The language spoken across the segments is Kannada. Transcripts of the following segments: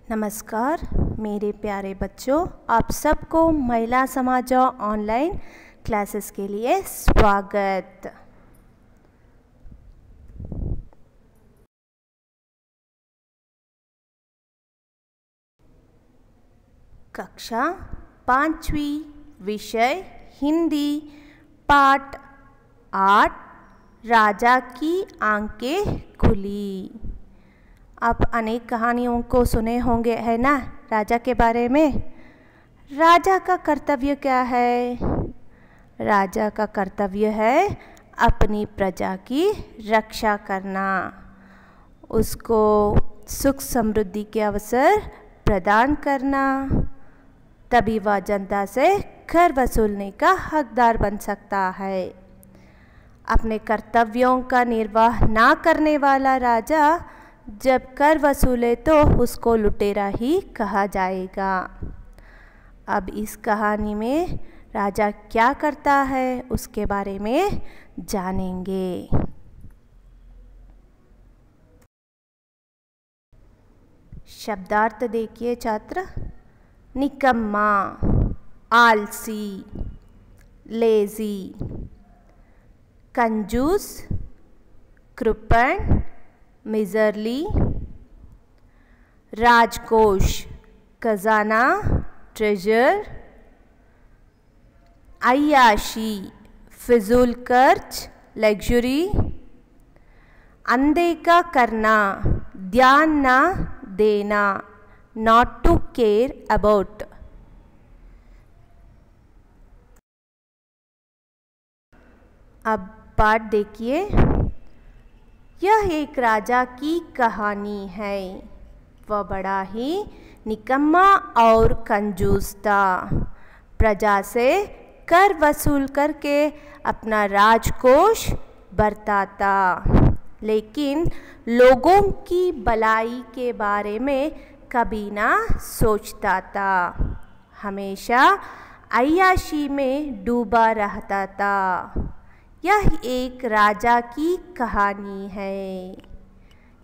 नमस्कार मेरे प्यारे बच्चों, आप सबको महिला समाज ऑनलाइन क्लासेस के लिए स्वागत। कक्षा 5वीं, विषय हिंदी, पाठ 8, राजा की आंखें खुली। आप अनेक कहानियों को सुने होंगे, है ना, राजा के बारे में। राजा का कर्तव्य क्या है? राजा का कर्तव्य है अपनी प्रजा की रक्षा करना, उसको सुख समृद्धि के अवसर प्रदान करना, तभी वह जनता से कर वसूलने का हकदार बन सकता है। अपने कर्तव्यों का निर्वाह ना करने वाला राजा जब कर वसूले तो उसको लुटेरा ही कहा जाएगा। अब इस कहानी में राजा क्या करता है उसके बारे में जानेंगे। शब्दार्थ देखिए छात्र। निकम्मा, आलसी, लेजी। कंजूस, कृपण, मिजरली। राजकोष, खजाना, ट्रेजर। अय्याशी, फिजूल खर्च, लग्जरी। अनदेखा करना, ध्यान ना देना, नॉट टू केयर अबाउट। अब पाठ देखिए। यह एक राजा की कहानी है। वह बड़ा ही निकम्मा और कंजूस था। प्रजा से कर वसूल करके अपना राजकोष बरताता, लेकिन लोगों की भलाई के बारे में कभी ना सोचता था। हमेशा अय्याशी में डूबा रहता था। यह एक राजा की कहानी है।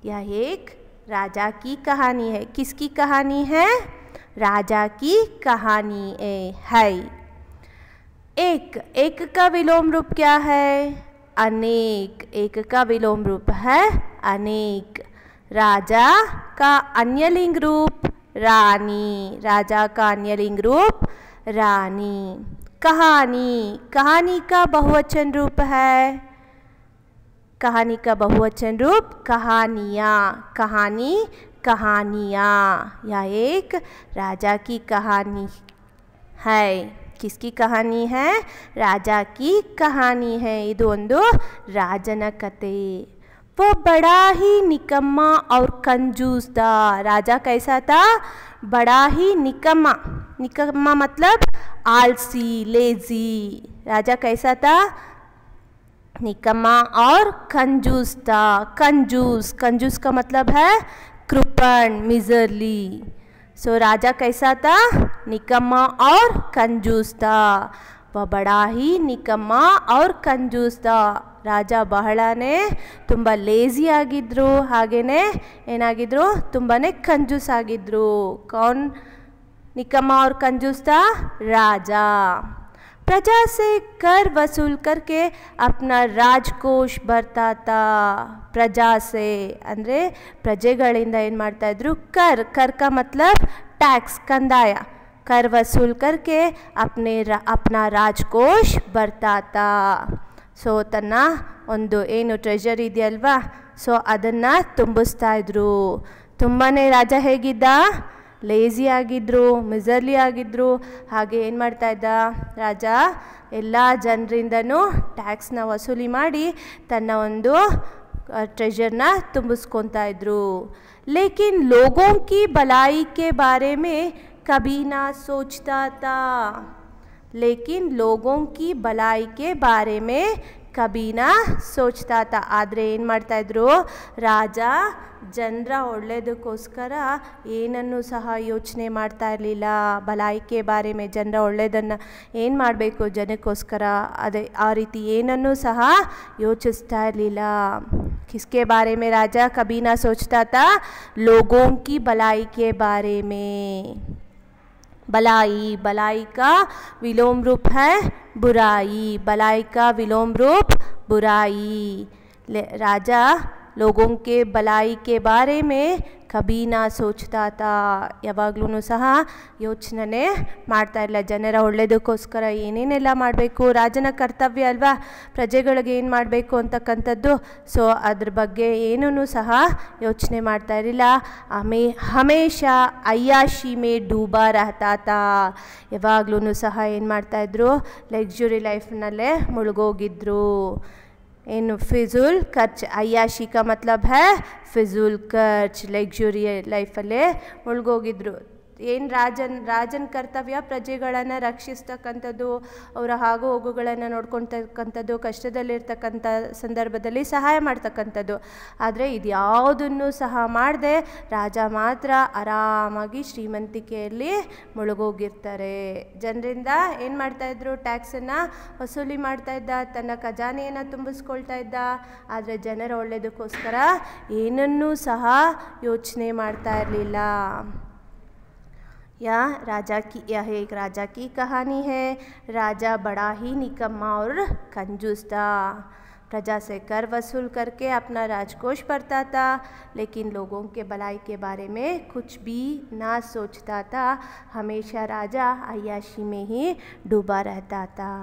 यह एक राजा की कहानी है। किसकी कहानी है? राजा की कहानी है। एक का विलोम रूप क्या है? अनेक। एक का विलोम रूप है अनेक। राजा का अन्य लिंग रूप रानी। राजा का अन्य लिंग रूप रानी। कहानी, कहानी का बहुवचन रूप है। कहानी का बहुवचन रूप कहानियाँ। कहानी, कहानियाँ। यह एक राजा की कहानी है। किसकी कहानी है? राजा की कहानी है। ಇದು ಒಂದು ರಾಜನ ಕತೆ। वो बड़ा ही निकम्मा और कंजूस था। राजा कैसा था? बड़ा ही निकम्मा। निकम्मा मतलब आलसी, लेजी। राजा कैसा था? निकम्मा और कंजूस था। कंजूस, कंजूस का मतलब है कृपण, मिजरली। सो राजा कैसा था? निकम्मा और कंजूस था। वह बड़ा ही निकम्मा और कंजूस था। ರಾಜ ಬಹಳನೇ ತುಂಬ ಲೇಜಿ ಆಗಿದ್ರು, ಹಾಗೇನೆ ಏನಾಗಿದ್ರು, ತುಂಬಾನೇ ಕಂಜೂಸ್ ಆಗಿದ್ರು। कौन निकम्मा और कंजूस था? राजा। प्रजा से कर वसूल करके अपना राजकोष भरता। प्रजा से ಅಂದರೆ ಪ್ರಜೆಗಳಿಂದ ಏನು ಮಾಡ್ತಾ ಇದ್ರು? कर। कर का मतलब टैक्स, कंदाय। कर वसूल करके अपना राजकोष भरता। सो ತನ್ನ ಒಂದು ಏನು ಟ್ರೆಜರ್ ಇದೆಯಲ್ವಾ, ಸೊ ಅದನ್ನು ತುಂಬಿಸ್ತಾ ಇದ್ರು। ತುಂಬಾ ರಾಜ ಹೇಗಿದ್ದ? ಲೇಜಿ ಆಗಿದ್ರು, ಮಿಸರ್ಲಿ ಆಗಿದ್ರು। ಹಾಗೆ ಏನು ಮಾಡ್ತಾ ಇದ್ದ ರಾಜ? ಎಲ್ಲ ಜನರಿಂದನೂ ಟ್ಯಾಕ್ಸ್ನ ವಸೂಲಿ ಮಾಡಿ ತನ್ನ ಒಂದು ट्रेजरना ತುಂಬಿಸ್ಕೊತಾ ಇದ್ರು। लेकिन लोगों की भलाई के बारे में कभी ना सोचता था। लेकिन लोगों की भलाई के बारे में कभी ना सोचता था. ಆದರೆ ಏನು ಮಾಡ್ತಾಯಿದ್ರು, ರಾಜ ಜನರ ಒಳ್ಳೆಯದಕ್ಕೋಸ್ಕರ ಏನನ್ನೂ ಸಹ ಯೋಚನೆ ಮಾಡ್ತಾ ಇರಲಿಲ್ಲ. ಭಲಾಯಿಕೆ ಬಾರೆ ಮೇ ಜನರ ಒಳ್ಳೆಯದನ್ನು ಏನು ಮಾಡಬೇಕು ಜನಕ್ಕೋಸ್ಕರ ಅದೇ ಆ ರೀತಿ ಏನನ್ನೂ ಸಹ ಯೋಚಿಸ್ತಾ ಇರಲಿಲ್ಲ. किसके बारे में राजा कभी ना सोचता था, लोगों की भलाई के बारे में. भलाई, भलाई का विलोम रूप है बुराई. भलाई का विलोम रूप बुराई. राजा लोगों के भलाई के बारे में कभी ना सोचता था. ಯಾವಾಗ್ಲೂ ಸಹ ಯೋಚನೆ ಮಾಡ್ತಾ ಇಲ್ಲ. ಜನರ ಒಳ್ಳೆಯದಕ್ಕೋಸ್ಕರ ಏನೇನೆಲ್ಲ ಮಾಡಬೇಕು, ರಾಜನ ಕರ್ತವ್ಯ ಅಲ್ವಾ ಪ್ರಜೆಗಳಿಗೆ ಏನು ಮಾಡಬೇಕು ಅಂತಕ್ಕಂಥದ್ದು. ಸೊ ಅದ್ರ ಬಗ್ಗೆ ಏನೂ ಸಹ ಯೋಚನೆ ಮಾಡ್ತಾ ಇರಲಿಲ್ಲ. ಹಮೇಶಾ ಅಯ್ಯಾಶಿ ಮೇ ಡೂಬಾ ರಹತಾ ತಾ. ಯಾವಾಗ್ಲೂ ಸಹ ಏನು ಮಾಡ್ತಾಯಿದ್ರು, ಲಕ್ಸುರಿ ಲೈಫ್ನಲ್ಲೇ ಮುಳುಗೋಗಿದ್ರು. इन फिजूल खर्च. अय्याशी का मतलब है फिजूल खर्च. लग्जुरी ಲೈಫಲ್ಲೇ ಮುಳುಗೋಗಿದ್ರು. ಏನು ರಾಜನ ಕರ್ತವ್ಯ ಪ್ರಜೆಗಳನ್ನು ರಕ್ಷಿಸ್ತಕ್ಕಂಥದ್ದು, ಅವರ ಆಗು ಹೋಗುಗಳನ್ನು ನೋಡ್ಕೊಳ್ತಕ್ಕಂಥದ್ದು, ಕಷ್ಟದಲ್ಲಿರ್ತಕ್ಕಂಥ ಸಂದರ್ಭದಲ್ಲಿ ಸಹಾಯ ಮಾಡ್ತಕ್ಕಂಥದ್ದು. ಆದರೆ ಇದು ಯಾವುದನ್ನು ಸಹ ಮಾಡದೆ ರಾಜ ಮಾತ್ರ ಆರಾಮಾಗಿ ಶ್ರೀಮಂತಿಕೆಯಲ್ಲಿ ಮುಳುಗೋಗಿರ್ತಾರೆ. ಜನರಿಂದ ಏನು ಮಾಡ್ತಾಯಿದ್ರು, ಟ್ಯಾಕ್ಸನ್ನು ವಸೂಲಿ ಮಾಡ್ತಾಯಿದ್ದ, ತನ್ನ ಖಜಾನೆಯನ್ನು ತುಂಬಿಸ್ಕೊಳ್ತಾ ಇದ್ದ. ಆದರೆ ಜನರ ಒಳ್ಳೆಯದಕ್ಕೋಸ್ಕರ ಏನನ್ನೂ ಸಹ ಯೋಚನೆ ಮಾಡ್ತಾ ಇರಲಿಲ್ಲ. यह एक राजा की कहानी है. राजा बड़ा ही निकम्मा और कंजूस था. प्रजा से कर वसूल करके अपना राजकोष भरता था, लेकिन लोगों के भलाई के बारे में कुछ भी ना सोचता था. हमेशा राजा अय्याशी में ही डूबा रहता था.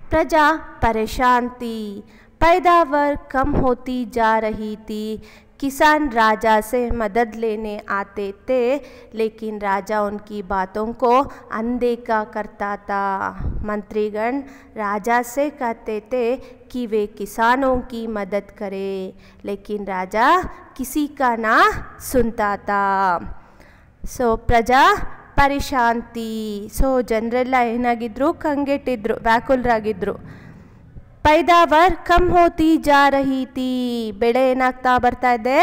प्रजा परेशान थी. पैदावार कम होती जा रही थी. किसान राजा से मदद लेने आते थे, लेकिन राजा उनकी बातों को अनदेखा करता था. मंत्रीगण राजा से कहते थे कि वे किसानों की मदद करें, लेकिन राजा किसी का ना सुनता था. सो प्रजा परेशान थी. सो ಜನರೆಲ್ಲ ಏನಾಗಿದ್ರು, ಕಂಗೆಟ್ಟಿದ್ರು, ವ್ಯಾಕುಲರಾಗಿದ್ರು. पैदावार कम होती जा रही थी. ಬೆಳೆ ಏನಾಗ್ತಾ ಬರ್ತಾ ಇದೆ,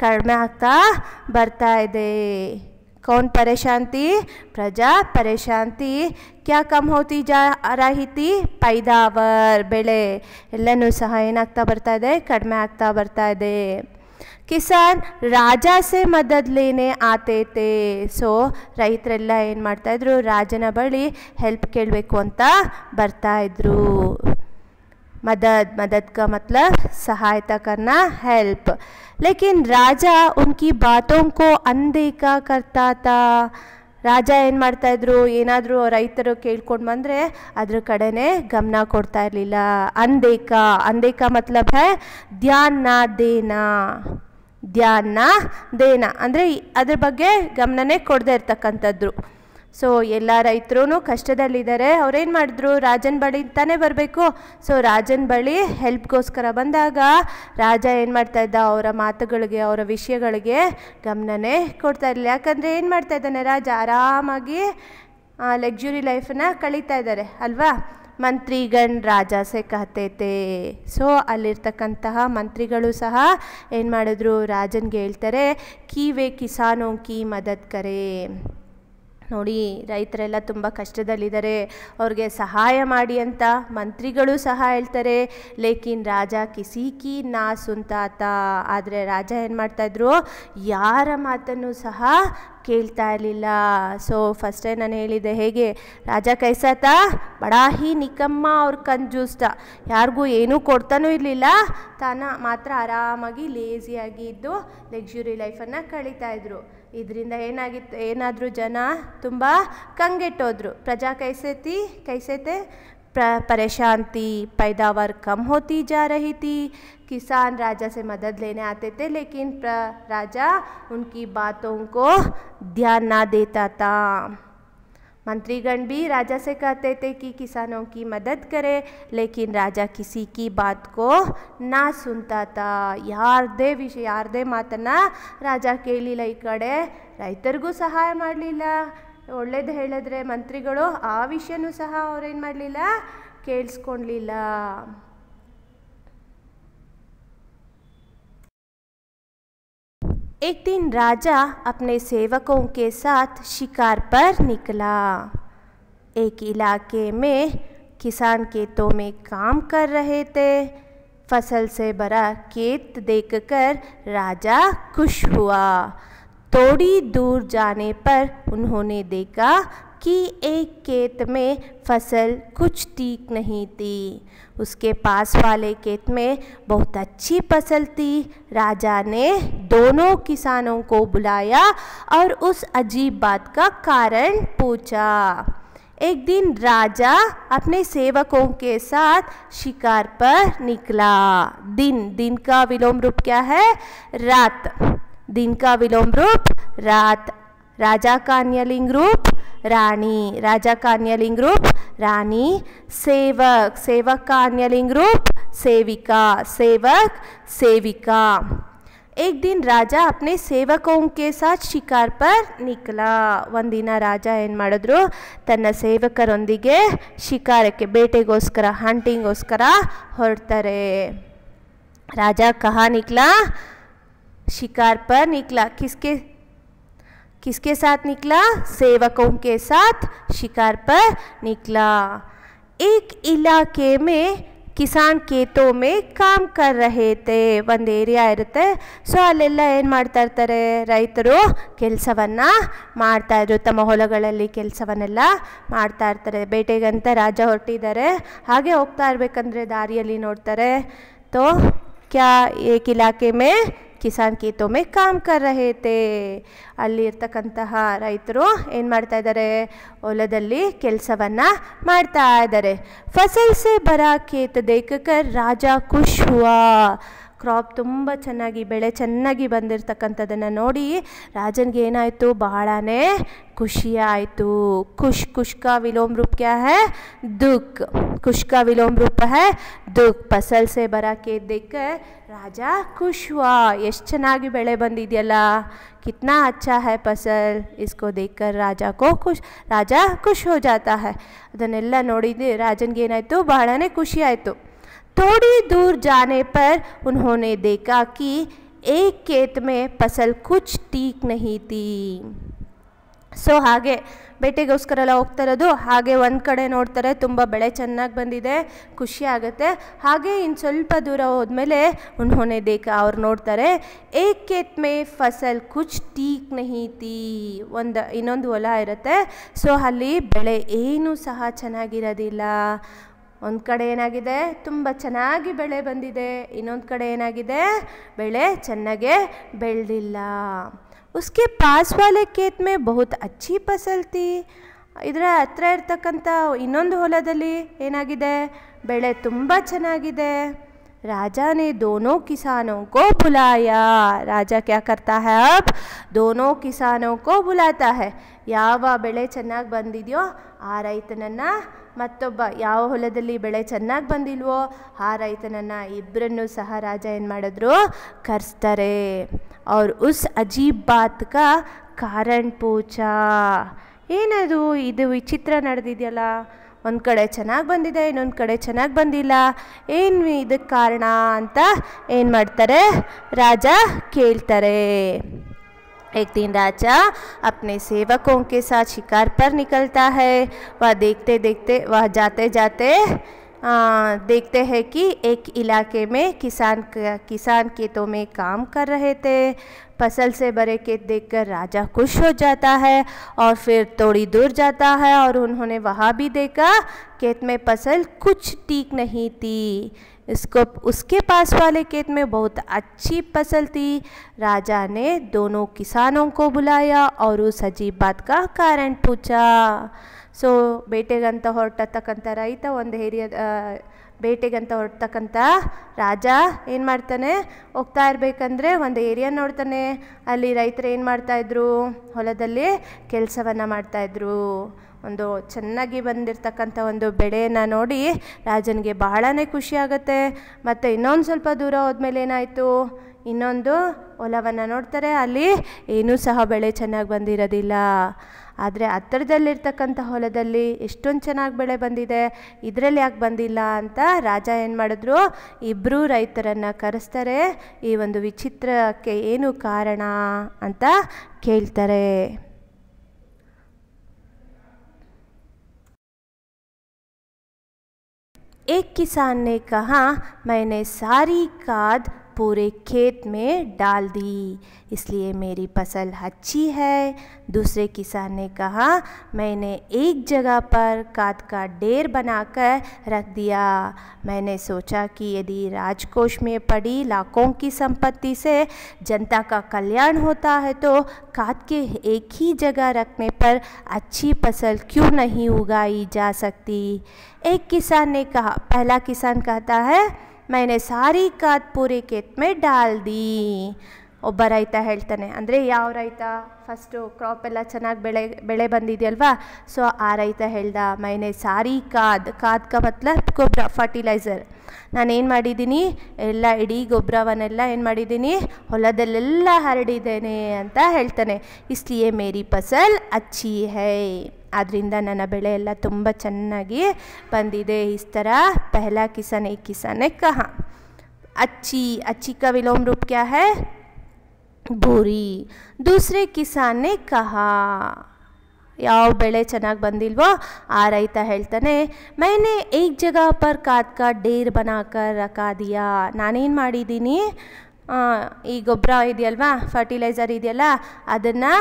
ಕಡಿಮೆ ಆಗ್ತಾ ಬರ್ತಾ ಇದೆ. कौन परेशान थी, प्रजा परेशान थी. क्या कम होती जा रही थी, पैदावार ಬೆಳೆ ಎಲ್ಲನೂ ಸಹ ಏನಾಗ್ತಾ ಬರ್ತಾ ಇದೆ, ಕಡಿಮೆ ಆಗ್ತಾ ಬರ್ತಾ ಇದೆ. ಕಿಸಾನ್ ರಾಜಾ ಸೆ ಮದದ್ ಲೇನೆ ಆತೆ ತೇ. ಸೊ ರೈತರೆಲ್ಲ ಏನು ಮಾಡ್ತಾಯಿದ್ರು, ರಾಜನ ಬಳಿ ಹೆಲ್ಪ್ ಕೇಳಬೇಕು ಅಂತ ಬರ್ತಾಯಿದ್ರು. मदद का मतलब सहायता करना, हेल्प. लेकिन राजा उनकी बातों को अनदेखा करता था. ರಾಜ ಏನು ಮಾಡ್ತಾಯಿದ್ರು, ಏನಾದರೂ ರೈತರು ಕೇಳ್ಕೊಂಡು ಬಂದರೆ ಅದ್ರ ಕಡೆನೇ ಗಮನ ಕೊಡ್ತಾ ಇರಲಿಲ್ಲ. ಅಂದೇಕ ಮತ್ಲಬ್ ಹೈ ಧ್ಯಾನ ದೇನಾ. ಧ್ಯಾನ ದೇನ ಅಂದರೆ ಅದ್ರ ಬಗ್ಗೆ ಗಮನನೇ ಕೊಡದೇ ಇರ್ತಕ್ಕಂಥದ್ದು. ಸೊ ಎಲ್ಲ ರೈತರು ಕಷ್ಟದಲ್ಲಿದ್ದಾರೆ. ಅವ್ರೇನು ಮಾಡಿದ್ರು, ರಾಜನ ಬಳಿ ತಾನೇ ಬರಬೇಕು. ಸೊ ರಾಜನ ಬಳಿ ಹೆಲ್ಪ್ಗೋಸ್ಕರ ಬಂದಾಗ ರಾಜ ಏನು ಮಾಡ್ತಾಯಿದ್ದ, ಅವರ ಮಾತುಗಳಿಗೆ, ಅವರ ವಿಷಯಗಳಿಗೆ ಗಮನನೇ ಕೊಡ್ತಾ ಇರಲಿಲ್ಲ. ಯಾಕಂದರೆ ಏನು ಮಾಡ್ತಾ ಇದ್ದಾನೆ ರಾಜ, ಆರಾಮಾಗಿ ಲಕ್ಸುರಿ ಲೈಫನ್ನು ಕಳೀತಾ ಇದ್ದಾರೆ ಅಲ್ವಾ. ಮಂತ್ರಿಗಣ್ ರಾಜ ಸೆ ಕಹತೆ ತೇ. ಸೊ ಅಲ್ಲಿರ್ತಕ್ಕಂತಹ ಮಂತ್ರಿಗಳು ಸಹ ಏನು ಮಾಡಿದ್ರು, ರಾಜನಿಗೆ ಹೇಳ್ತಾರೆ, ಕಿ ವೇ ಕಿಸಾನೋ ಕಿ ಮದದ್ ಕರೆ. ನೋಡಿ ರೈತರೆಲ್ಲ ತುಂಬ ಕಷ್ಟದಲ್ಲಿದ್ದಾರೆ, ಅವ್ರಿಗೆ ಸಹಾಯ ಮಾಡಿ ಅಂತ ಮಂತ್ರಿಗಳು ಸಹ ಹೇಳ್ತಾರೆ. ಲೇಕಿನ್ ರಾಜ ಕಿಸಿ ಕಿ ನಾ ಸುನ್ತಾತ. ಆದರೆ ರಾಜ ಏನು ಮಾಡ್ತಾಯಿದ್ರು, ಯಾರ ಮಾತನ್ನು ಸಹ ಕೇಳ್ತಾ ಇರಲಿಲ್ಲ. ಸೊ ಫಸ್ಟೇ ನಾನು ಹೇಳಿದೆ ಹೇಗೆ, ರಾಜ ಕೈಸಾತ ಬಡಾ ಹಿ ನಿಕಮ್ಮ ಅವ್ರ ಕಂಜೂಸ್ತ. ಯಾರಿಗೂ ಏನೂ ಕೊಡ್ತಾನೂ ಇರಲಿಲ್ಲ, ತಾನ ಮಾತ್ರ ಆರಾಮಾಗಿ ಲೇಸಿಯಾಗಿ ಇದ್ದು ಲಕ್ಸುರಿ ಲೈಫನ್ನು ಕಳೀತಾಯಿದ್ರು. ಇದರಿಂದ ಏನಾದರೂ ಜನ ತುಂಬ ಕಂಗೆಟ್ಟೋದ್ರು. ಪ್ರಜಾ ಕೈಸೇತೆ परेशान थी. पैदावार कम होती जा रही थी. किसान राजा से मदद लेने आते थे, लेकिन राजा उनकी बातों को ध्यान ना देता था. मंत्रीगण भी राजा से कहते थे कि किसानों की मदद करे, लेकिन राजा किसी की बात को ना सुनता था. ಯಾರದೇ ಮಾತನ್ನು ರಾಜ ಕೇಳಲಿಲ್ಲ. ಈ ಕಡೆ ರೈತರಿಗೂ ಸಹಾಯ ಮಾಡಲಿಲ್ಲ, ಒಳ್ಳೇದು ಹೇಳಿದ್ರೆ ಮಂತ್ರಿಗಳು ಆ ವಿಷಯನೂ ಸಹ ಅವ್ರೇನು ಮಾಡಲಿಲ್ಲ, ಕೇಳಿಸ್ಕೊಳ್ಲಿಲ್ಲ. एक दिन राजा अपने सेवकों के साथ शिकार पर निकला। एक इलाके में किसान खेतों में काम कर रहे थे। फसल से भरा खेत देखकर राजा खुश हुआ। थोड़ी दूर जाने पर उन्होंने देखा कि एक खेत में फसल कुछ ठीक नहीं थी। उसके पास वाले खेत में बहुत अच्छी फसल थी। राजा ने दोनों किसानों को बुलाया और उस अजीब बात का कारण पूछा। एक दिन राजा अपने सेवकों के साथ शिकार पर निकला। दिन का विलोम रूप क्या है? रात। दिन का विलोम रूप रात। राजा का अन्यलिंग रूप रानी। राजा का अन्यलिंग रूप रानी। सेवक। सेवक का अन्यलिंग रूप सेविका। सेवक सेविका। एक दिन राजा अपने सेवकों के साथ शिकार पर निकला। ಒಂದಿನ ರಾಜ ಏನು ಮಾಡಿದ್ರು, ತನ್ನ ಸೇವಕರೊಂದಿಗೆ ಶಿಕಾರಕ್ಕೆ, ಬೇಟೆಗೋಸ್ಕರ, ಹಂಟಿಂಗೋಸ್ಕರ ಹೊರಡ್ತಾರೆ. राजा कहाँ निकला? शिकार पर निकला। किसके साथ निकला? सेवकों के साथ शिकार पर निकला। एक इलाके में ಕಿಸಾನ್ ಖೇತೋ ಮೇ ಕಾಮ್ ಕರ್ ರಹೇ ಥೇ. ಒಂದು ಏರಿಯಾ ಇರುತ್ತೆ, ಸೊ ಅಲ್ಲೆಲ್ಲ ಏನು ಮಾಡ್ತಾ ಇರ್ತಾರೆ, ರೈತರು ಕೆಲಸವನ್ನು ಮಾಡ್ತಾಯಿದ್ರು, ತಮ್ಮ ಹೊಲಗಳಲ್ಲಿ ಕೆಲಸವನ್ನೆಲ್ಲ ಮಾಡ್ತಾ ಇರ್ತಾರೆ. ಬೇಟೆಗಂತ ರಾಜ ಹೊರಟಿದ್ದಾರೆ. ಹಾಗೆ ಹೋಗ್ತಾ ಇರಬೇಕಂದ್ರೆ ದಾರಿಯಲ್ಲಿ ನೋಡ್ತಾರೆ, ತೋ ಕ್ಯಾ ಏಕ್ ಇಲಾಕೆ ಮೇ ಕಿಸಾನ್ ಖೇತೋ ಮೇ ಕಾಮ್ ಕರ್ ರಹೇ ಥೇ. ಅಲ್ಲಿ ಇರ್ತಕ್ಕಂತಹ ರೈತರು ಏನು ಮಾಡ್ತಾ ಇದ್ದಾರೆ, ಹೊಲದಲ್ಲಿ ಕೆಲಸವನ್ನು ಮಾಡ್ತಾ ಇದ್ದಾರೆ. ಫಸಲ್ ಸೆ ಭರಾ ಖೇತ್ ದೇಖಕರ್ ರಾಜ ಖುಷ್ ಹುವಾ. ಕ್ರಾಪ್ ತುಂಬ ಚೆನ್ನಾಗಿ, ಬೆಳೆ ಚೆನ್ನಾಗಿ ಬಂದಿರತಕ್ಕಂಥದ್ದನ್ನು ನೋಡಿ ರಾಜನಿಗೆ ಏನಾಯಿತು, ಬಹಳನೇ ಖುಷಿ ಆಯಿತು. ಖುಷ್ का विलोम रूप क्या है? दुख। खुश का विलोम रूप है दुख। फसल से भरा खेत देखकर राजा खुश हुआ. ಎಷ್ಟು ಚೆನ್ನಾಗಿ ಬೆಳೆ ಬಂದಿದೆಯಲ್ಲ, कितना अच्छा है फसल, इसको देखकर राजा खुश हो जाता है. ಅದನ್ನೆಲ್ಲ ನೋಡಿದ್ದು ರಾಜನಿಗೆ ಏನಾಯಿತು, ಬಹಳನೇ ಖುಷಿ ಆಯಿತು. थोड़ी दूर जाने पर उन्होंने देखा कि एक खेत में फसल कुछ ठीक नहीं थी. ಸೊ ಹಾಗೆ ಬೇಟೆಗೋಸ್ಕರ ಎಲ್ಲ ಹೋಗ್ತಾ ಇರೋದು, ಹಾಗೆ ಒಂದು ಕಡೆ ನೋಡ್ತಾರೆ ತುಂಬ ಬೆಳೆ ಚೆನ್ನಾಗಿ ಬಂದಿದೆ, ಖುಷಿ ಆಗುತ್ತೆ. ಹಾಗೆ ಇನ್ನು ಸ್ವಲ್ಪ ದೂರ ಹೋದ್ಮೇಲೆ ಉನ್ಹೋನೆ ದೇಖಾ, ಅವ್ರು ನೋಡ್ತಾರೆ, ಏಕ್ ಖೇತ್ ಮೇ ಫಸಲ್ ಕುಚ್ ಟೀಕ್ ನಹೀ ತೀ. ಇನ್ನೊಂದು ಹೊಲ ಇರುತ್ತೆ, ಸೊ ಅಲ್ಲಿ ಬೆಳೆ ಏನೂ ಸಹ ಚೆನ್ನಾಗಿರೋದಿಲ್ಲ. ಒಂದು ಕಡೆ ಏನಾಗಿದೆ, ತುಂಬ ಚೆನ್ನಾಗಿ ಬೆಳೆ ಬಂದಿದೆ, ಇನ್ನೊಂದು ಕಡೆ ಏನಾಗಿದೆ, ಬೆಳೆ ಚೆನ್ನಾಗೇ ಬೆಳೆದಿಲ್ಲ. उसके पास वाले खेत में बहुत अच्छी फसल थी. ಇದರ ಹತ್ರ ಇರ್ತಕ್ಕಂಥ ಇನ್ನೊಂದು ಹೊಲದಲ್ಲಿ ಏನಾಗಿದೆ, ಬೆಳೆ ತುಂಬ ಚೆನ್ನಾಗಿದೆ. राजा ने दोनों किसानों को बुलाया. राजा क्या करता है, अब दोनों किसानों को बुलाता है. ಯಾವ ಬೆಳೆ ಚೆನ್ನಾಗಿ ಬಂದಿದೆಯೋ ಆ ರೈತನನ್ನು, ಮತ್ತೊಬ್ಬ ಯಾವ ಹೊಲದಲ್ಲಿ ಬೆಳೆ ಚೆನ್ನಾಗಿ ಬಂದಿಲ್ವೋ ಆ ರೈತನನ್ನು, ಇಬ್ಬರನ್ನು ಸಹ ರಾಜ ಏನು ಮಾಡಿದ್ರು, ಕರೆಸ್ತಾರೆ. और उस अजीब बात का कारण पूछा. ಏನದು, ಇದು ವಿಚಿತ್ರ ನಡೆದಿದೆಯಲ್ಲ, ಒಂದು ಕಡೆ ಚೆನ್ನಾಗಿ ಬಂದಿದೆ, ಇನ್ನೊಂದು ಕಡೆ ಚೆನ್ನಾಗಿ ಬಂದಿಲ್ಲ, ಏನು ಇದಕ್ಕೆ ಕಾರಣ ಅಂತ ಏನು ಮಾಡ್ತಾರೆ, ರಾಜ ಕೇಳ್ತಾರೆ. एक दिन राजा अपने सेवकों के साथ शिकार पर निकलता है. वह जाते जाते देखते हैं कि एक इलाके में किसान खेतों में काम कर रहे थे. फसल से भरे खेत देखकर राजा खुश हो जाता है और फिर थोड़ी दूर जाता है और उन्होंने वहाँ भी देखा खेत में फसल कुछ ठीक नहीं थी. उसके पास वाले खेत में बहुत अच्छी फसल थी. राजा ने दोनों किसानों को बुलाया और उस अजीब बात का कारण पूछा. ಸೊ ಬೇಟೆಗಂತ ಹೊರಟತಕ್ಕಂಥ ರೈತ, ಒಂದು ಬೇಟೆಗಂತ ಹೊರಟತಕ್ಕಂಥ ರಾಜ ಏನು ಮಾಡ್ತಾನೆ, ಹೋಗ್ತಾ ಇರಬೇಕಂದ್ರೆ ಒಂದು ಏರಿಯಾ ನೋಡ್ತಾನೆ. ಅಲ್ಲಿ ರೈತರು ಏನು ಮಾಡ್ತಾಯಿದ್ರು, ಹೊಲದಲ್ಲಿ ಕೆಲಸವನ್ನು ಮಾಡ್ತಾಯಿದ್ರು. ಒಂದು ಚೆನ್ನಾಗಿ ಬಂದಿರತಕ್ಕಂಥ ಒಂದು ಬೆಳೆಯನ್ನು ನೋಡಿ ರಾಜನಿಗೆ ಬಹಳನೇ ಖುಷಿ ಆಗುತ್ತೆ. ಮತ್ತು ಇನ್ನೊಂದು ಸ್ವಲ್ಪ ದೂರ ಹೋದ್ಮೇಲೆ ಏನಾಯಿತು, ಇನ್ನೊಂದು ಹೊಲವನ್ನು ನೋಡ್ತಾರೆ, ಅಲ್ಲಿ ಏನೂ ಸಹ ಬೆಳೆ ಚೆನ್ನಾಗಿ ಬಂದಿರೋದಿಲ್ಲ. ಆದರೆ ಹತ್ತಿರದಲ್ಲಿರ್ತಕ್ಕಂಥ ಹೊಲದಲ್ಲಿ ಎಷ್ಟೊಂದು ಚೆನ್ನಾಗಿ ಬೆಳೆ ಬಂದಿದೆ, ಇದರಲ್ಲಿ ಯಾಕೆ ಬಂದಿಲ್ಲ ಅಂತ ರಾಜ ಏನು ಮಾಡಿದ್ರು, ಇಬ್ಬರೂ ರೈತರನ್ನು ಕರೆಸ್ತಾರೆ. ಈ ಒಂದು ವಿಚಿತ್ರಕ್ಕೆ ಏನು ಕಾರಣ ಅಂತ ಕೇಳ್ತಾರೆ. एक किसान ने कहा, मैंने सारी खाद पूरे खेत में डाल दी, इसलिए मेरी फसल अच्छी है। दूसरे किसान ने कहा, मैंने एक जगह पर खाद का ढेर बनाकर रख दिया। मैंने सोचा कि यदि राजकोष में पड़ी लाखों की संपत्ति से जनता का कल्याण होता है तो खाद के एक ही जगह रखने पर अच्छी फसल क्यों नहीं उगाई जा सकती। एक किसान ने कहा, पहला किसान कहता है, मैंने सारी खाद पूरे खेत में डाल दी। ಒಬ್ಬ ರೈತ ಹೇಳ್ತಾನೆ, ಅಂದರೆ ಯಾವ ರೈತ, ಫಸ್ಟು ಕ್ರಾಪ್ ಎಲ್ಲ ಚೆನ್ನಾಗಿ ಬೆಳೆ ಬಂದಿದೆಯಲ್ವಾ, ಸೊ ಆ ರೈತ ಹೇಳ್ದ, ಮೈನೆ ಸಾರಿ ಖಾದ್ ಕಾ ಮತ್ಲಬ್ ಗೊಬ್ಬರ, ಫರ್ಟಿಲೈಸರ್, ನಾನೇನು ಮಾಡಿದ್ದೀನಿ, ಎಲ್ಲ ಇಡೀ ಗೊಬ್ಬರವನ್ನೆಲ್ಲ ಏನು ಮಾಡಿದ್ದೀನಿ, ಹೊಲದಲ್ಲೆಲ್ಲ ಹರಡಿದ್ದೇನೆ ಅಂತ ಹೇಳ್ತಾನೆ. ಇಸ್ಲಿಯೇ ಮೇರಿ ಫಸಲ್ ಅಚ್ಚಿ ಹೈ, ಆದ್ದರಿಂದ ನನ್ನ ಬೆಳೆ ಎಲ್ಲ ತುಂಬ ಚೆನ್ನಾಗಿ ಬಂದಿದೆ. ಇಸ್ ಥರ ಪಹಲಾ ಕಿಸಾನ್ ಏಕ್ ಕಿಸಾನ್ ನೆ ಕಹಾ. अच्छी का विलोम रूप क्या है, बुरी। दूसरे किसान ने कहा, ಯಾವ ಬೆಳೆ ಚೆನ್ನಾಗಿ ಬಂದಿಲ್ವೋ ಆ ರೈತ ಹೇಳ್ತಾನೆ, मैंने एक जगह पर खाद का ढेर बनाकर रखा दिया, ನಾನೇನು ಮಾಡಿದ್ದೀನಿ, ಈ ಗೊಬ್ಬರ ಇದೆಯಲ್ವಾ, ಫರ್ಟಿಲೈಸರ್ ಇದೆಯಲ್ಲ, ಅದನ್ನು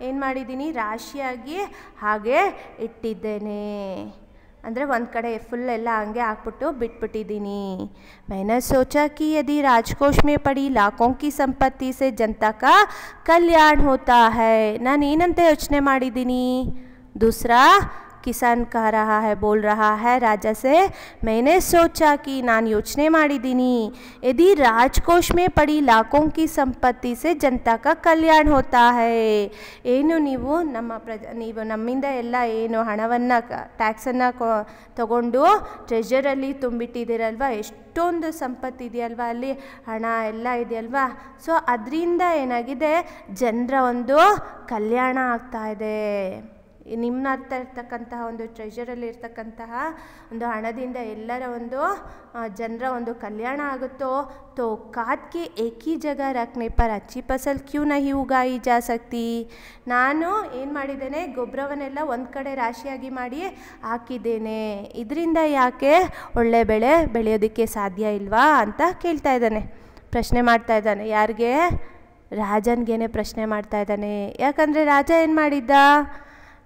ಏನು ಮಾಡಿದ್ದೀನಿ, ರಾಶಿಯಾಗಿ ಹಾಗೆ ಇಟ್ಟಿದ್ದೇನೆ. ಅಂದರೆ ಒಂದು ಕಡೆ ಫುಲ್ ಎಲ್ಲ ಹಂಗೆ ಹಾಕ್ಬಿಟ್ಟು ಬಿಟ್ಬಿಟ್ಟಿದ್ದೀನಿ. मैंने सोचा कि यदि राजकोष में पड़ी लाखों की संपत्ति से जनता का कल्याण होता है, ನಾನು ಏನಂತ ಯೋಚನೆ ಮಾಡಿದ್ದೀನಿ. दूसरा किसान कह रहा है, बोल रहा है राजा से, मैंने सोचा कि ನಾನು ಯೋಚನೆ ಮಾಡಿದ್ದೀನಿ, यदि राजकोष में पड़ी लाखों की संपत्ति से जनता का कल्याण होता है, ಏನು ನೀವು ನೀವು ನಮ್ಮಿಂದ ಎಲ್ಲ ಏನು ಹಣವನ್ನು ಟ್ಯಾಕ್ಸನ್ನು ತಗೊಂಡು ಟ್ರೆಜರಲ್ಲಿ ತುಂಬಿಟ್ಟಿದ್ದೀರಲ್ವ, ಎಷ್ಟೊಂದು ಸಂಪತ್ತಿದೆಯಲ್ವ, ಅಲ್ಲಿ ಹಣ ಎಲ್ಲ ಇದೆಯಲ್ವಾ, ಸೊ ಅದರಿಂದ ಏನಾಗಿದೆ, ಜನರ ಒಂದು ಕಲ್ಯಾಣ ಆಗ್ತಾ ಇದೆ. ನಿಮ್ಮ ಹತ್ರ ಇರ್ತಕ್ಕಂತಹ ಒಂದು ಟ್ರೆಜರಲ್ಲಿ ಇರ್ತಕ್ಕಂತಹ ಒಂದು ಹಣದಿಂದ ಎಲ್ಲರ ಒಂದು ಜನರ ಒಂದು ಕಲ್ಯಾಣ ಆಗುತ್ತೋ, तो खाद के एक ही जगह रखने पर अच्छी फसल क्यों नहीं उगाई जा सकती। ನಾನು ಏನು ಮಾಡಿದ್ದೇನೆ, ಗೊಬ್ಬರವನ್ನೆಲ್ಲ ಒಂದು ಕಡೆ ರಾಶಿಯಾಗಿ ಮಾಡಿ ಹಾಕಿದ್ದೇನೆ, ಇದರಿಂದ ಯಾಕೆ ಒಳ್ಳೆ ಬೆಳೆ ಬೆಳೆಯೋದಕ್ಕೆ ಸಾಧ್ಯ ಇಲ್ವಾ ಅಂತ ಕೇಳ್ತಾ ಇದ್ದಾನೆ, ಪ್ರಶ್ನೆ ಮಾಡ್ತಾ ಇದ್ದಾನೆ. ಯಾರಿಗೆ, ರಾಜನಿಗೇನೆ ಪ್ರಶ್ನೆ ಮಾಡ್ತಾ ಇದ್ದಾನೆ. ಯಾಕಂದರೆ ರಾಜ ಏನು ಮಾಡಿದ್ದ,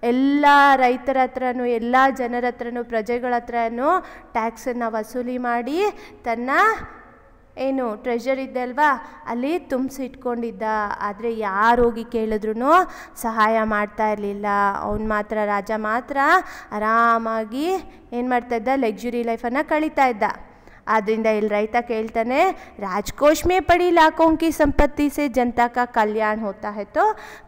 ಎಲ್ಲ ರೈತರ ಹತ್ರನೂ ಎಲ್ಲ ಜನರ ಹತ್ರನೂ ಪ್ರಜೆಗಳ ಹತ್ರನೂ ಟ್ಯಾಕ್ಸನ್ನು ವಸೂಲಿ ಮಾಡಿ ತನ್ನ ಏನು ಟ್ರೆಜರ್ ಇದ್ದಲ್ವಾ ಅಲ್ಲಿ ತುಂಬಿಸಿಟ್ಕೊಂಡಿದ್ದ. ಆದರೆ ಯಾರು ಹೋಗಿ ಕೇಳಿದ್ರೂ ಸಹಾಯ ಮಾಡ್ತಾ ಇರಲಿಲ್ಲ. ಅವನು ಮಾತ್ರ, ರಾಜ ಮಾತ್ರ ಆರಾಮಾಗಿ ಏನು ಮಾಡ್ತಾಯಿದ್ದ, ಲಕ್ಸುರಿ ಲೈಫನ್ನು ಕಳೀತಾ ಇದ್ದ. ಆದ್ದರಿಂದ ಇಲ್ಲಿ ರೈತ ಕೇಳ್ತಾನೆ, राजकोष में पड़ी लाखों की संपत्ति से जनता का कल्याण होता है तो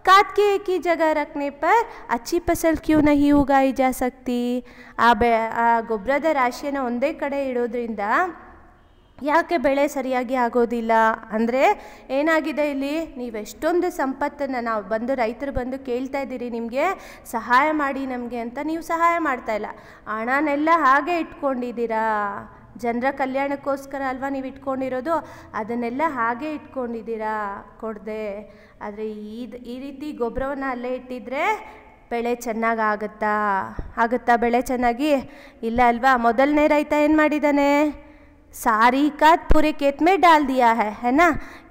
खाद के एक ही जगह रखने पर अच्छी फसल क्यों नहीं उगाई जा सकती। ಆ ಗೊಬ್ಬರದ ರಾಶಿಯನ್ನು ಒಂದೇ ಕಡೆ ಇಡೋದ್ರಿಂದ ಯಾಕೆ ಬೆಳೆ ಸರಿಯಾಗಿ ಆಗೋದಿಲ್ಲ ಅಂದರೆ, ಏನಾಗಿದೆ ಇಲ್ಲಿ, ನೀವೆಷ್ಟೊಂದು ಸಂಪತ್ತನ್ನು ನಾವು ಬಂದು ರೈತರು ಬಂದು ಕೇಳ್ತಾ ಇದ್ದೀರಿ, ನಿಮಗೆ ಸಹಾಯ ಮಾಡಿ ನಮಗೆ ಅಂತ, ನೀವು ಸಹಾಯ ಮಾಡ್ತಾಯಿಲ್ಲ, ಹಣನೆಲ್ಲ ಹಾಗೆ ಇಟ್ಕೊಂಡಿದ್ದೀರಾ, ಜನರ ಕಲ್ಯಾಣಕ್ಕೋಸ್ಕರ ಅಲ್ವಾ ನೀವು ಇಟ್ಕೊಂಡಿರೋದು, ಅದನ್ನೆಲ್ಲ ಹಾಗೆ ಇಟ್ಕೊಂಡಿದ್ದೀರಾ ಕೊಡದೆ. ಆದರೆ ಈ ರೀತಿ ಗೊಬ್ಬರವನ್ನು ಅಲ್ಲೇ ಇಟ್ಟಿದ್ರೆ ಬೆಳೆ ಚೆನ್ನಾಗಿ ಆಗುತ್ತಾ ಬೆಳೆ ಚೆನ್ನಾಗಿ ಇಲ್ಲ ಅಲ್ವಾ. ಮೊದಲನೇ ರೈತ ಏನು ಮಾಡಿದ್ದಾನೆ, ಸಾರಿ ಖಾದ್ ಪೂರೆ ಖೇತ್ ಮೇ ಡಾಲ್ ದಿಯಾ ಹೈ ನಾ,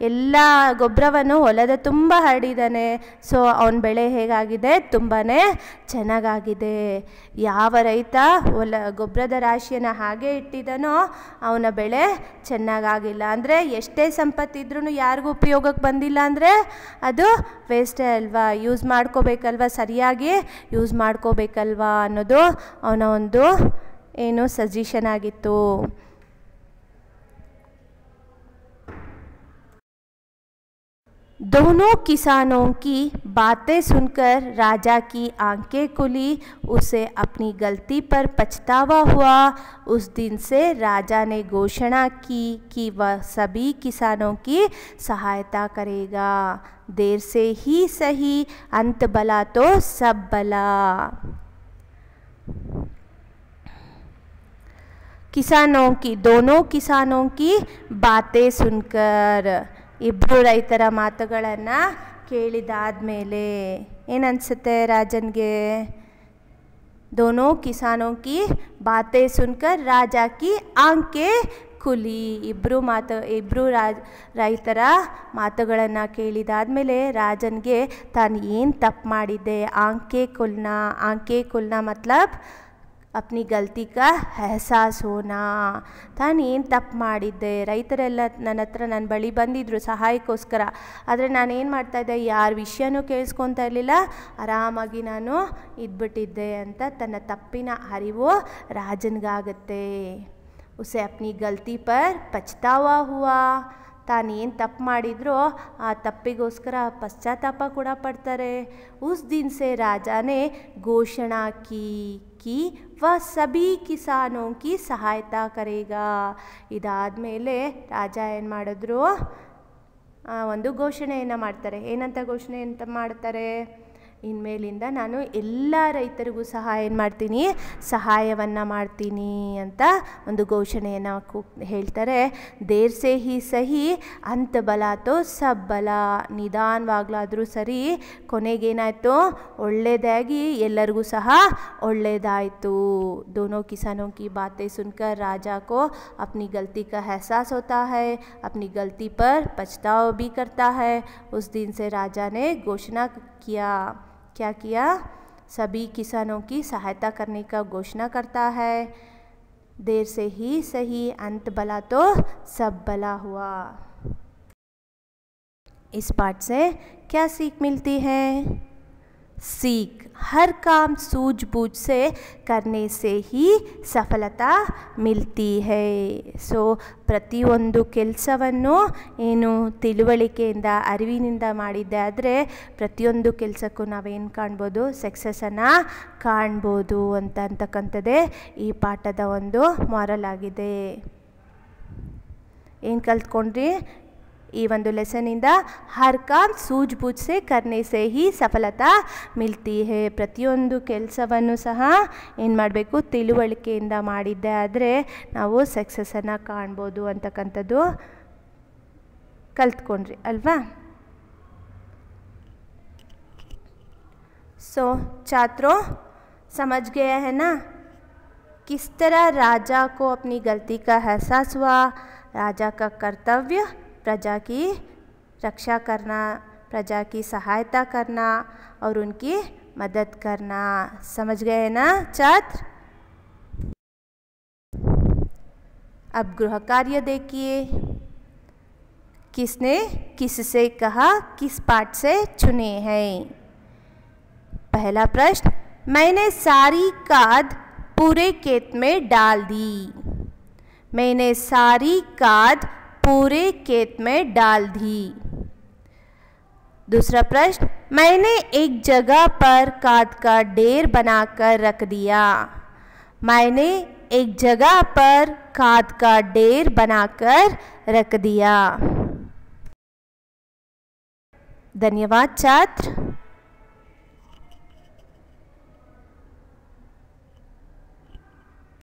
ಎಲ್ಲ ಗೊಬ್ಬರವನ್ನು ಹೊಲದ ತುಂಬ ಹರಡಿದ್ದಾನೆ. ಸೊ ಅವನ ಬೆಳೆ ಹೇಗಾಗಿದೆ, ತುಂಬಾ ಚೆನ್ನಾಗಾಗಿದೆ. ಯಾವ ರೈತ ಗೊಬ್ಬರದ ರಾಶಿಯನ್ನು ಹಾಗೆ ಇಟ್ಟಿದ್ದಾನೋ ಅವನ ಬೆಳೆ ಚೆನ್ನಾಗಾಗಿಲ್ಲ. ಅಂದರೆ ಎಷ್ಟೇ ಸಂಪತ್ತಿದ್ರೂ ಯಾರಿಗೂ ಉಪಯೋಗಕ್ಕೆ ಬಂದಿಲ್ಲ ಅಂದರೆ ಅದು ವೇಸ್ಟೇ ಅಲ್ವಾ, ಯೂಸ್ ಮಾಡ್ಕೋಬೇಕಲ್ವ, ಸರಿಯಾಗಿ ಯೂಸ್ ಮಾಡ್ಕೋಬೇಕಲ್ವಾ ಅನ್ನೋದು ಅವನ ಒಂದು ಏನು ಸಜೆಷನ್ ಆಗಿತ್ತು. दोनों किसानों की बातें सुनकर राजा की आंखें खुली। उसे अपनी गलती पर पछतावा हुआ। उस दिन से राजा ने घोषणा की कि वह सभी किसानों की सहायता करेगा। देर से ही सही, अंत भला तो सब भला। दोनों किसानों की बातें सुनकर ಇಬ್ಬರು ರೈತರ ಮಾತುಗಳನ್ನು ಕೇಳಿದಾದ ಮೇಲೆ ಏನನ್ಸುತ್ತೆ ರಾಜನಿಗೆ? दोनों किसानों की बातें सुनकर राजा की आंखें खुली। ಇಬ್ಬರು ರೈತರ ಮಾತುಗಳನ್ನು ಕೇಳಿದಾದ್ಮೇಲೆ ರಾಜನಿಗೆ ತಾನು ಏನು ತಪ್ಪು ಮಾಡಿದ್ದೆ, ಆಂಕೆ खुलना मतलब अपनी गलती का एहसास होना। ತಾನು ಏನು ತಪ್ಪು ಮಾಡಿದ್ದೆ, ರೈತರೆಲ್ಲ ನನ್ನ ಹತ್ರ ನನ್ನ ಬಳಿ ಬಂದಿದ್ದರು ಸಹಾಯಕ್ಕೋಸ್ಕರ, ಆದರೆ ನಾನೇನು ಮಾಡ್ತಾಯಿದ್ದೆ, ಯಾರ ವಿಷಯನೂ ಕೇಳಿಸ್ಕೊತಾ ಇರಲಿಲ್ಲ, ಆರಾಮಾಗಿ ನಾನು ಇದ್ಬಿಟ್ಟಿದ್ದೆ ಅಂತ ತನ್ನ ತಪ್ಪಿನ ಅರಿವು ರಾಜನಿಗಾಗತ್ತೆ। उसे अपनी गलती पर पछतावा हुआ। ತಾನು ಏನು ತಪ್ಪು ಮಾಡಿದ್ರೋ ಆ ತಪ್ಪಿಗೋಸ್ಕರ ಪಶ್ಚಾತ್ತಾಪ ಕೂಡ ಪಡ್ತಾರೆ। उस दिन से राजा ने घोषणा की कि वह सभी किसानों की सहायता करेगा। ಇದಾದ ಮೇಲೆ ರಾಜ ಏನು ಮಾಡಿದ್ರು, ಒಂದು ಘೋಷಣೆಯನ್ನು ಮಾಡ್ತಾರೆ। ಏನಂತ ಘೋಷಣೆ ಮಾಡ್ತಾರೆ? ಇನ್ಮೇಲಿಂದ ನಾನು ಎಲ್ಲ ರೈತರಿಗೂ ಸಹ ಏನು ಮಾಡ್ತೀನಿ, ಸಹಾಯವನ್ನು ಮಾಡ್ತೀನಿ ಅಂತ ಒಂದು ಘೋಷಣೆಯನ್ನು ಹೇಳ್ತಾರೆ। ದೇರ್ ಸೇ ಹಿ ಸಹಿ, ಅಂತ್ ಬಲ ತೋ ಸಬ್ ಬಲ। ನಿಧಾನವಾಗ್ಲಾದರೂ ಸರಿ, ಕೊನೆಗೇನಾಯಿತು, ಒಳ್ಳೆಯದಾಗಿ ಎಲ್ಲರಿಗೂ ಸಹ ಒಳ್ಳೆಯದಾಯಿತು। दोनों किसानों की बातें सुनकर राजा को अपनी गलती का एहसास होता है, अपनी गलती पर पछतावा भी करता है। उस दिन से राजा ने घोषणा किया, क्या किया? सभी किसानों की सहायता करने का घोषणा करता है। देर से ही सही, अंत भला तो सब भला हुआ। इस पाठ से क्या सीख मिलती है? सीख, हर काम सूझबूझ से करने से ही सफलता मिलती है। सो ಪ್ರತಿಯೊಂದು ಕೆಲಸವನ್ನು ಏನು ತಿಳುವಳಿಕೆಯಿಂದ ಅರಿವಿನಿಂದ ಮಾಡಿದ್ದೆ ಆದರೆ ಪ್ರತಿಯೊಂದು ಕೆಲಸಕ್ಕೂ ನಾವೇನು ಕಾಣ್ಬೋದು, ಸಕ್ಸಸ್ಸನ್ನು ಕಾಣ್ಬೋದು ಅಂತಕ್ಕಂಥದ್ದೇ ಈ ಪಾಠದ ಒಂದು ಮಾರಲ್ ಆಗಿದೆ। ಏನು ಕಲ್ತ್ಕೊಂಡ್ರಿ ಈ ಒಂದು ಲೆಸನಿಂದ? ಹರ್ ಕಾಮ್ ಸೂझबूझ से करने से ही सफलता मिलती है। ಪ್ರತಿಯೊಂದು ಕೆಲಸವನ್ನು ಸಹ ಏನು ಮಾಡಬೇಕು, ತಿಳುವಳಿಕೆಯಿಂದ ಮಾಡಿದ್ದೆ ಆದರೆ ನಾವು ಸಕ್ಸಸ್ಸನ್ನು ಕಾಣ್ಬೋದು ಅಂತಕ್ಕಂಥದ್ದು ಕಲ್ತ್ಕೊಂಡ್ರಿ ಅಲ್ವಾ? सो छात्रों, समझ गए हैं ना किस तरह राजा को अपनी गलती का एहसास हुआ। राजा का कर्तव्य प्रजा की रक्षा करना, प्रजा की सहायता करना और उनकी मदद करना। समझ गए ना छात्र? अब गृह कार्य देखिए। किसने किससे कहा, किस पाठ से चुने हैं? पहला प्रश्न, मैंने सारी खाद पूरे खेत में डाल दी। मैंने सारी खाद पूरे खेत में डाल दी। दूसरा प्रश्न, मैंने एक जगह पर खाद का ढेर बनाकर रख दिया। मैंने एक जगह पर खाद का ढेर बनाकर रख दिया। धन्यवाद छात्र।